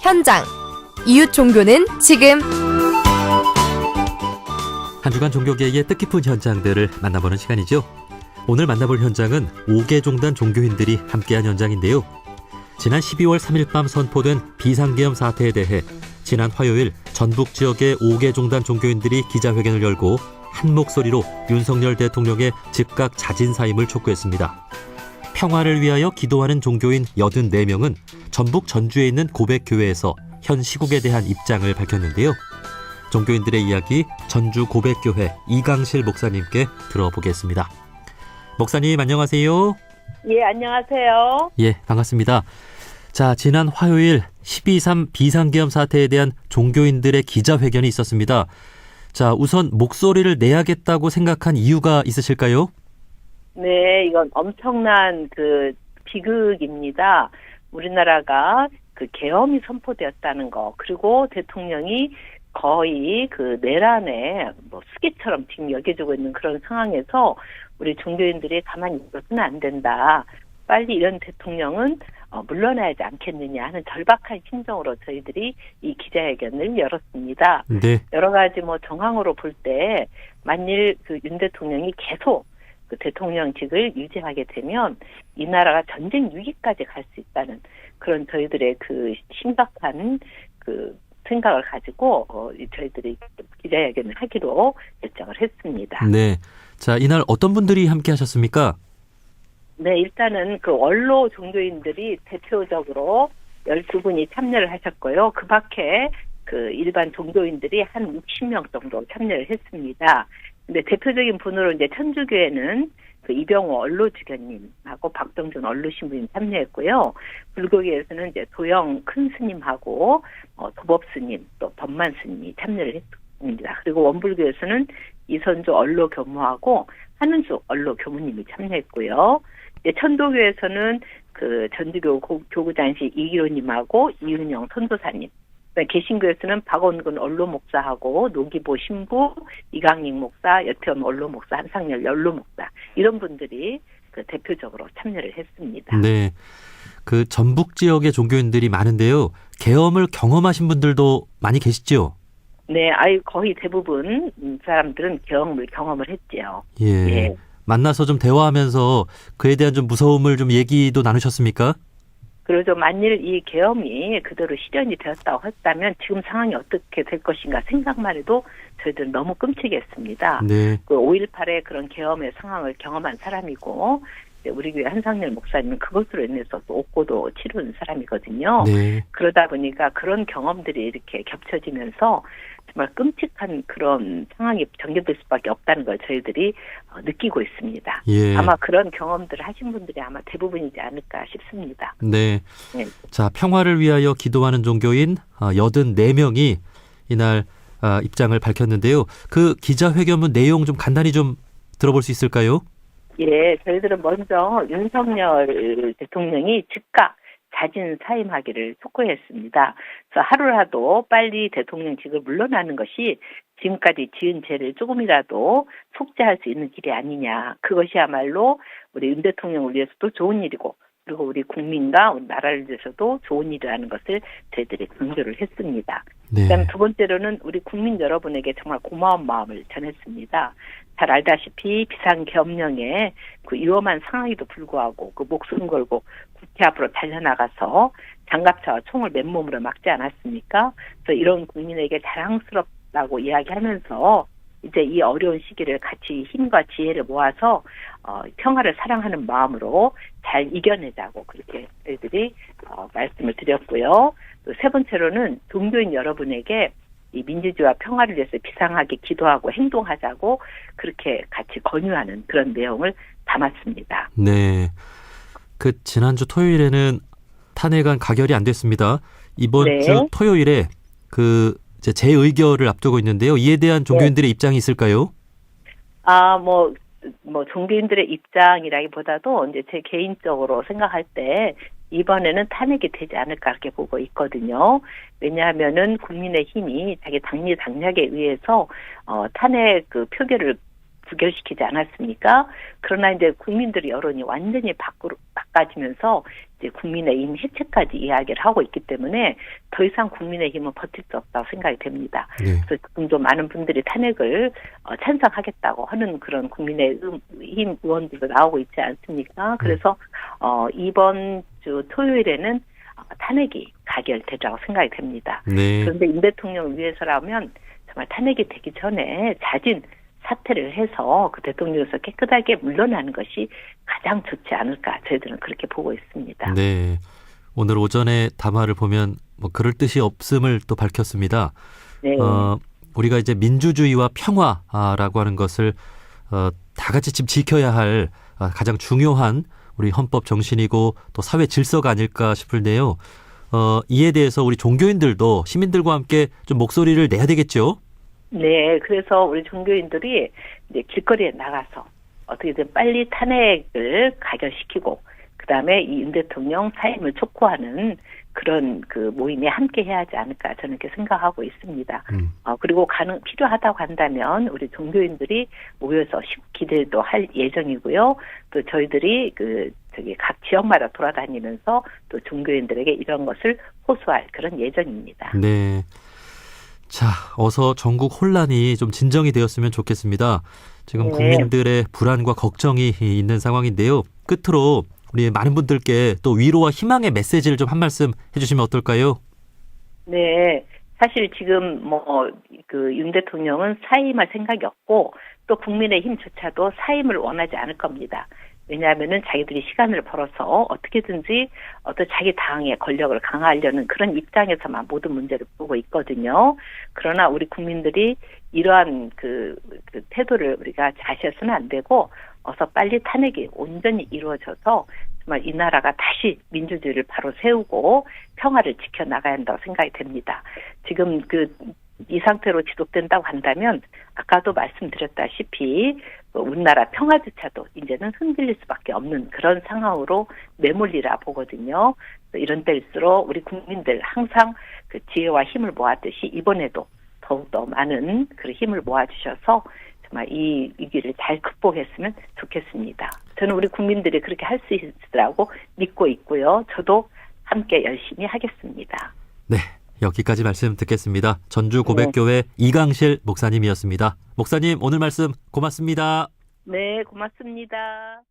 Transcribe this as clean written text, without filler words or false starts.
현장. 이웃 종교는 지금. 한 주간 종교계의 뜻깊은 현장들을 만나보는 시간이죠. 오늘 만나볼 현장은 5개 종단 종교인들이 함께한 현장인데요. 지난 12월 3일 밤 선포된 비상계엄 사태에 대해 지난 화요일 전북 지역의 5개 종단 종교인들이 기자회견을 열고 한 목소리로 윤석열 대통령의 즉각 자진 사임을 촉구했습니다. 평화를 위하여 기도하는 종교인 84명은 전북 전주에 있는 고백교회에서 현 시국에 대한 입장을 밝혔는데요. 종교인들의 이야기 전주 고백교회 이강실 목사님께 들어보겠습니다. 목사님 안녕하세요. 예, 안녕하세요. 예, 반갑습니다. 자, 지난 화요일 12.3 비상계엄 사태에 대한 종교인들의 기자회견이 있었습니다. 자, 우선 목소리를 내야겠다고 생각한 이유가 있으실까요? 네, 이건 엄청난 비극입니다. 우리나라가 계엄이 선포되었다는 거, 그리고 대통령이 거의 내란에 수기처럼 지금 여겨지고 있는 그런 상황에서 우리 종교인들이 가만히 있어서는 안 된다. 빨리 이런 대통령은 물러나야 하지 않겠느냐 하는 절박한 심정으로 저희들이 이 기자회견을 열었습니다. 네. 여러 가지 정황으로 볼 때 만일 윤 대통령이 계속 대통령직을 유지하게 되면 이 나라가 전쟁 위기까지 갈 수 있다는 그런 저희들의 심각한 생각을 가지고 저희들이 기자회견을 하기로 결정을 했습니다. 네. 자, 이날 어떤 분들이 함께 하셨습니까? 네, 일단은 원로 종교인들이 대표적으로 12분이 참여를 하셨고요. 그 밖에 일반 종교인들이 한 60명 정도 참여를 했습니다. 근데 대표적인 분으로 이제 천주교회는 이병호 언로주교님하고 박정준 언로신부님 참여했고요. 불교계에서는 이제 도영 큰 스님하고 도법 스님 또 법만 스님이 참여를 했습니다. 그리고 원불교에서는 이선조 언로교무하고 한은숙 언로교무님이 참여했고요. 이제 천도교에서는 전주교 교구장식 이기로님하고 이은영 선도사님, 개신교에서는 박원근 언로목사하고 노기보 신부, 이강익 목사, 여태원 언로목사, 한상열 언로목사 이런 분들이 대표적으로 참여를 했습니다. 네, 전북 지역의 종교인들이 많은데요. 계엄을 경험하신 분들도 많이 계시죠? 네, 거의 대부분 사람들은 경험을 했죠. 예. 예. 만나서 좀 대화하면서 그에 대한 좀 무서움을 좀 얘기도 나누셨습니까? 그러죠. 만일 이 계엄이 그대로 실현이 되었다고 했다면 지금 상황이 어떻게 될 것인가 생각만 해도 저희들은 너무 끔찍했습니다. 네. 5.18의 그런 계엄의 상황을 경험한 사람이고 우리 교회 한상열 목사님은 그것으로 인해서 또 옥고도 치른 사람이거든요. 네. 그러다 보니까 그런 경험들이 이렇게 겹쳐지면서 정말 끔찍한 그런 상황이 전개될 수밖에 없다는 걸 저희들이 느끼고 있습니다. 예. 아마 그런 경험들을 하신 분들이 아마 대부분이지 않을까 싶습니다. 네. 네. 자, 평화를 위하여 기도하는 종교인 84명이 이날 입장을 밝혔는데요. 그 기자회견문 내용 좀 간단히 좀 들어볼 수 있을까요? 예, 저희들은 먼저 윤석열 대통령이 즉각 자진 사임하기를 촉구했습니다. 그래서 하루라도 빨리 대통령직을 물러나는 것이 지금까지 지은 죄를 조금이라도 속죄할 수 있는 길이 아니냐. 그것이야말로 우리 윤 대통령을 위해서도 좋은 일이고 그리고 우리 국민과 우리 나라를 위해서도 좋은 일이라는 것을 저희들이 강조를 했습니다. 네. 그다음 두 번째로는 우리 국민 여러분에게 정말 고마운 마음을 전했습니다. 잘 알다시피 비상계엄령에 위험한 상황에도 불구하고 목숨 걸고 국회 앞으로 달려나가서 장갑차와 총을 맨몸으로 막지 않았습니까? 그래서 이런 국민에게 자랑스럽다고 이야기하면서 이제 이 어려운 시기를 같이 힘과 지혜를 모아서 평화를 사랑하는 마음으로 잘 이겨내자고 그렇게 저희들이 말씀을 드렸고요. 또 세 번째로는 종교인 여러분에게 이 민주주의와 평화를 위해서 비상하게 기도하고 행동하자고 그렇게 같이 권유하는 그런 내용을 담았습니다. 네. 지난주 토요일에는 탄핵안 가결이 안 됐습니다. 이번 네. 주 토요일에 재의결을 앞두고 있는데요. 이에 대한 종교인들의 입장이 있을까요? 종교인들의 입장이라기보다도 이제 제 개인적으로 생각할 때 이번에는 탄핵이 되지 않을까 그렇게 보고 있거든요. 왜냐하면은 국민의힘이 자기 당리 당략에 의해서 탄핵 표결을 부결시키지 않았습니까? 그러나 이제 국민들의 여론이 완전히 바꿔지면서 이제 국민의힘 해체까지 이야기를 하고 있기 때문에 더 이상 국민의힘은 버틸 수 없다고 생각이 됩니다. 네. 그래서 지금도 많은 분들이 탄핵을 찬성하겠다고 하는 그런 국민의힘 의원들도 나오고 있지 않습니까? 그래서 이번 주 토요일에는 탄핵이 가결되리라고 생각이 됩니다. 네. 그런데 윤 대통령을 위해서라면 정말 탄핵이 되기 전에 자진 사퇴를 해서 그 대통령에서 깨끗하게 물러나는 것이 가장 좋지 않을까 저희들은 그렇게 보고 있습니다. 네. 오늘 오전에 담화를 보면 뭐 그럴 뜻이 없음을 또 밝혔습니다. 네. 우리가 이제 민주주의와 평화라고 하는 것을 다 같이 지금 지켜야 할 가장 중요한 우리 헌법 정신이고 또 사회 질서가 아닐까 싶은데요. 이에 대해서 우리 종교인들도 시민들과 함께 좀 목소리를 내야 되겠죠? 네, 그래서 우리 종교인들이 이제 길거리에 나가서 어떻게든 빨리 탄핵을 가결시키고, 그 다음에 이 윤 대통령 사임을 촉구하는 그런 그 모임에 함께 해야 하지 않을까 저는 이렇게 생각하고 있습니다. 그리고 필요하다고 한다면 우리 종교인들이 모여서 기대도 할 예정이고요. 또 저희들이 각 지역마다 돌아다니면서 또 종교인들에게 이런 것을 호소할 그런 예정입니다. 네. 자, 어서 전국 혼란이 좀 진정이 되었으면 좋겠습니다. 지금 네. 국민들의 불안과 걱정이 있는 상황인데요. 끝으로 우리 많은 분들께 또 위로와 희망의 메시지를 좀 한 말씀 해주시면 어떨까요? 네. 사실 지금 윤 대통령은 사임할 생각이 없고 또 국민의힘조차도 사임을 원하지 않을 겁니다. 왜냐하면은 자기들이 시간을 벌어서 어떻게든지 자기 당의 권력을 강화하려는 그런 입장에서만 모든 문제를 보고 있거든요. 그러나 우리 국민들이 이러한 그 태도를 우리가 자시해서는 안 되고 어서 빨리 탄핵이 온전히 이루어져서 정말 이 나라가 다시 민주주의를 바로 세우고 평화를 지켜나가야 한다고 생각이 됩니다. 지금 이 상태로 지속된다고 한다면 아까도 말씀드렸다시피 우리나라 평화조차도 이제는 흔들릴 수밖에 없는 그런 상황으로 매몰리라 보거든요. 이런 때일수록 우리 국민들 항상 그 지혜와 힘을 모았듯이 이번에도 더욱더 많은 그런 힘을 모아주셔서 정말 이 위기를 잘 극복했으면 좋겠습니다. 저는 우리 국민들이 그렇게 할 수 있으라고 믿고 있고요. 저도 함께 열심히 하겠습니다. 네. 여기까지 말씀 듣겠습니다. 전주 고백교회 이강실 목사님이었습니다. 목사님 오늘 말씀 고맙습니다. 네, 고맙습니다.